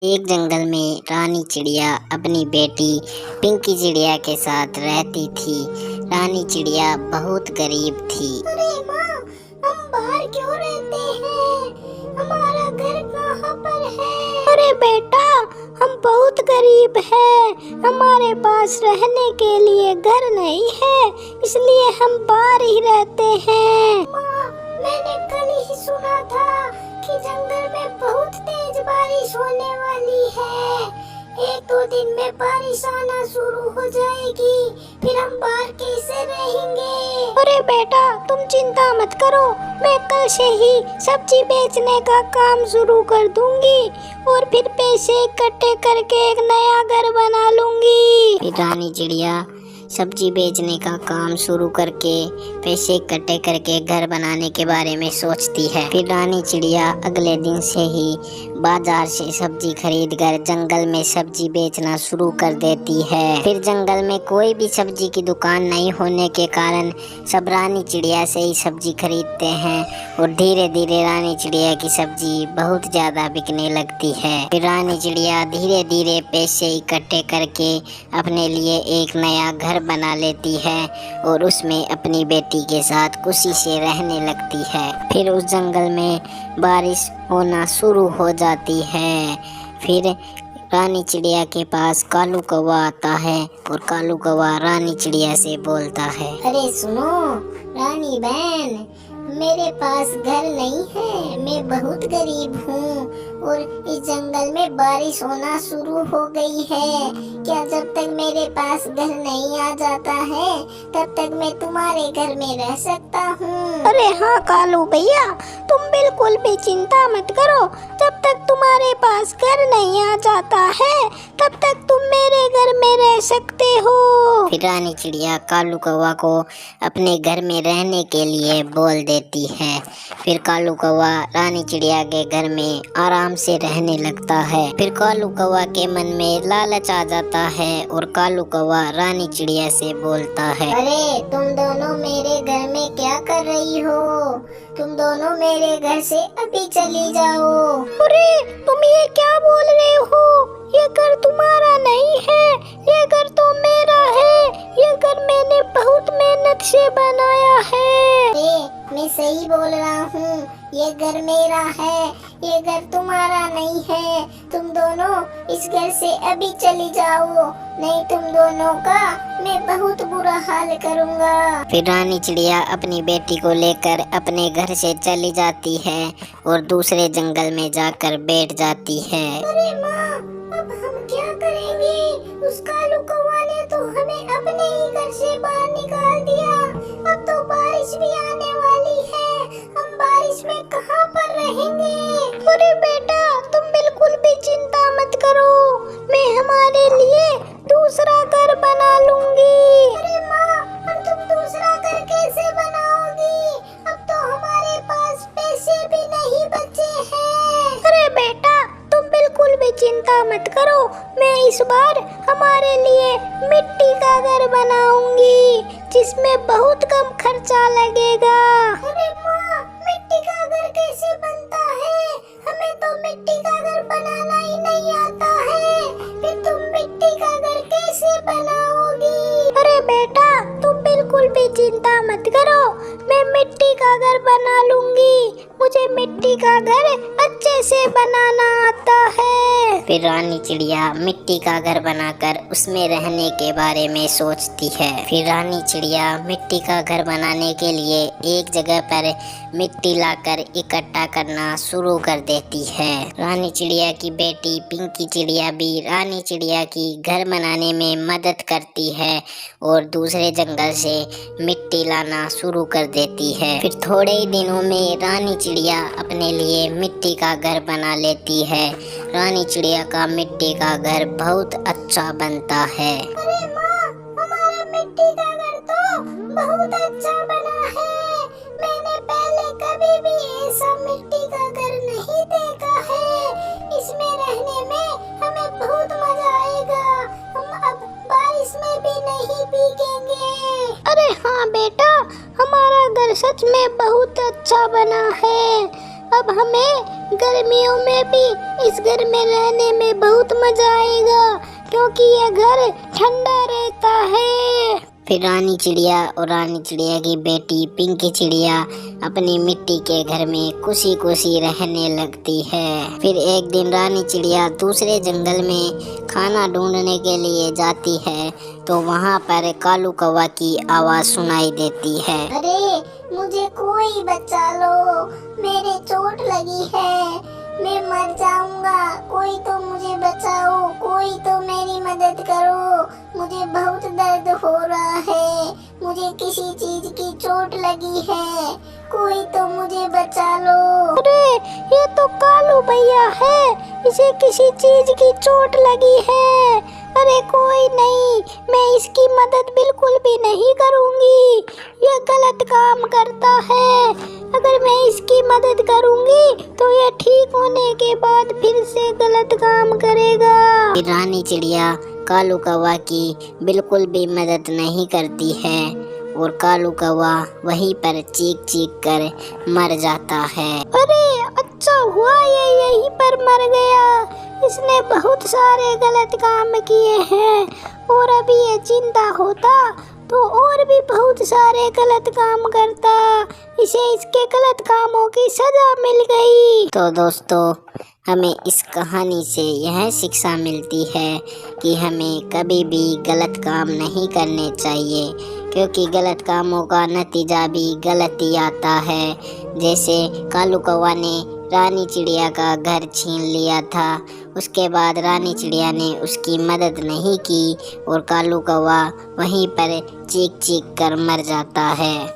एक जंगल में रानी चिड़िया अपनी बेटी पिंकी चिड़िया के साथ रहती थी। रानी चिड़िया बहुत गरीब थी। अरे माँ, हम बाहर क्यों रहते हैं? हमारा घर कहाँ पर है? अरे बेटा, हम बहुत गरीब हैं। हमारे पास रहने के लिए घर नहीं है, इसलिए हम बाहर ही रहते हैं। माँ, मैंने कल ही सुना था कि जंगल में बहुत तेज बारिश होने वाली है। एक दो दिन में बारिश आना शुरू हो जाएगी, फिर हम बाहर कैसे रहेंगे? अरे बेटा, तुम चिंता मत करो, मैं कल से ही सब्जी बेचने का काम शुरू कर दूंगी और फिर पैसे इकट्ठे करके एक नया घर बना लूंगी। फिर रानी चिड़िया सब्जी बेचने का काम शुरू करके पैसे इकट्ठे करके घर बनाने के बारे में सोचती है। फिर रानी चिड़िया अगले दिन से ही बाजार से सब्जी खरीदकर जंगल में सब्जी बेचना शुरू कर देती है। फिर जंगल में कोई भी सब्जी की दुकान नहीं होने के कारण सब रानी चिड़िया से ही सब्जी खरीदते हैं और धीरे धीरे रानी चिड़िया की सब्जी बहुत ज्यादा बिकने लगती है। फिर रानी चिड़िया धीरे धीरे पैसे इकट्ठे करके अपने लिए एक नया घर बना लेती है और उसमें अपनी बेटी के साथ खुशी से रहने लगती है। फिर उस जंगल में बारिश होना शुरू हो जाती है। फिर रानी चिड़िया के पास कालू कौवा आता है और कालू कौवा रानी चिड़िया से बोलता है, अरे सुनो रानी बहन, मेरे पास घर नहीं है, मैं बहुत गरीब हूँ और इस जंगल में बारिश होना शुरू हो गई है। क्या जब तक मेरे पास घर नहीं आ जाता है तब तक मैं तुम्हारे घर में रह सकता हूँ? अरे हाँ कालू भैया, तुम बिल्कुल भी चिंता मत करो। जब तक तुम्हारे पास घर नहीं आ जाता है तब तक तुम मेरे घर में रह सकते हो। फिर रानी चिड़िया कालू कौवा को अपने घर में रहने के लिए बोल देती है। फिर कालू कौवा रानी चिड़िया के घर में आराम से रहने लगता है। फिर कालू कौवा के मन में लालच आ जाता है और कालू कौवा रानी चिड़िया से बोलता है, अरे तुम दोनों मेरे घर में क्या कर रही हो? तुम दोनों मेरे घर से अभी चली जाओ। अरे तुम ये क्या बोल रहे हो? ये घर तुम्हारा नहीं है, ये घर तो मेरा है। ये घर मैंने बहुत मेहनत से बनाया है। मैं सही बोल रहा हूँ, ये घर मेरा है, ये घर तुम्हारा नहीं है। तुम दोनों इस घर से अभी चली जाओ, नहीं तुम दोनों का मैं बहुत बुरा हाल करूँगा। फिर रानी चिड़िया अपनी बेटी को लेकर अपने घर से चली जाती है और दूसरे जंगल में जाकर बैठ जाती है। अरे माँ, अब हम क्या करेंगे? उस कालू कौवा ने तो हमें अपने ही घर से बाहर निकाल दिया। अब तो बारिश भी आने वाली है, हम बारिश में कहाँ पर रहेंगे? अरे बेटा, तुम बिल्कुल भी चिंता मत करो, मैं हमारे लिए दूसरा घर बना लूंगी। अरे माँ, अब तुम दूसरा घर कैसे बनाओगी? अब तो हमारे पास पैसे भी नहीं बचे हैं। अरे बेटा, तुम बिल्कुल भी चिंता मत करो, मैं इस बार हमारे लिए मिट्टी का घर बनाऊंगी जिसमें बहुत कम खर्चा लगेगा। अरे माँ, मिट्टी का घर कैसे बनता है? हमें तो मिट्टी का घर बनाना ही नहीं आता है, फिर तुम मिट्टी का घर कैसे बनाओगी? अरे बेटा, तुम बिल्कुल भी चिंता मत करो, मैं मिट्टी का घर बना लूंगी। मुझे मिट्टी का घर अच्छे से बनाना आता है। फिर रानी चिड़िया मिट्टी का घर बनाकर उसमें रहने के बारे में सोचती है। फिर रानी चिड़िया मिट्टी का घर बनाने के लिए एक जगह पर मिट्टी लाकर इकट्ठा करना शुरू कर देती है। रानी चिड़िया की बेटी पिंकी चिड़िया भी रानी चिड़िया की घर बनाने में मदद करती है और दूसरे जंगल से मिट्टी लाना शुरू कर देती है। फिर थोड़े ही दिनों में रानी चिड़िया अपने लिए मिट्टी का घर बना लेती है। रानी चिड़िया का मिट्टी का घर बहुत अच्छा बनता है। अरे माँ, हमारा मिट्टी का घर तो बहुत अच्छा बना है। मैंने पहले कभी भी ऐसा मिट्टी का घर नहीं देखा है। इसमें रहने में हमें बहुत मजा आएगा। हम अब बारिश में भी नहीं भीगेंगे। अरे हाँ बेटा, हमारा घर सच में बहुत अच्छा बना है। अब हमें गर्मियों में भी इस घर में रहने में बहुत मजा आएगा, क्योंकि ये घर ठंडा रहता है। फिर रानी चिड़िया और रानी चिड़िया की बेटी पिंकी चिड़िया अपनी मिट्टी के घर में खुशी खुशी रहने लगती है। फिर एक दिन रानी चिड़िया दूसरे जंगल में खाना ढूंढने के लिए जाती है, तो वहाँ पर कालू कौवा की आवाज़ सुनाई देती है। अरे मुझे कोई बचा लो, मेरे चोट लगी है, मैं मर जाऊंगा, कोई तो मुझे बचाओ, कोई तो मेरी मदद करो, मुझे बहुत दर्द हो रहा है, मुझे किसी चीज की चोट लगी है, कोई तो मुझे बचा लो। अरे ये तो कालू भैया है, इसे किसी चीज की चोट लगी है। अरे कोई नहीं, मैं इसकी मदद बिल्कुल भी नहीं करूंगी, यह गलत काम करता है। अगर मैं इसकी मदद करूंगी तो यह ठीक होने के बाद फिर से गलत काम करेगा। फिर रानी चिड़िया कालू कौवा की बिल्कुल भी मदद नहीं करती है और कालू कौवा वहीं पर चीख चीख कर मर जाता है। अरे अच्छा हुआ ये यहीं पर मर गया, इसने बहुत सारे गलत काम किए हैं, और अभी ये जिंदा होता तो और भी बहुत सारे गलत काम करता, इसे इसके गलत कामों की सजा मिल गई। तो दोस्तों, हमें इस कहानी से यह शिक्षा मिलती है कि हमें कभी भी गलत काम नहीं करने चाहिए, क्योंकि गलत कामों का नतीजा भी गलत ही आता है। जैसे कालू कौवा ने रानी चिड़िया का घर छीन लिया था, उसके बाद रानी चिड़िया ने उसकी मदद नहीं की और कालू कौवा वहीं पर चीख चीख कर मर जाता है।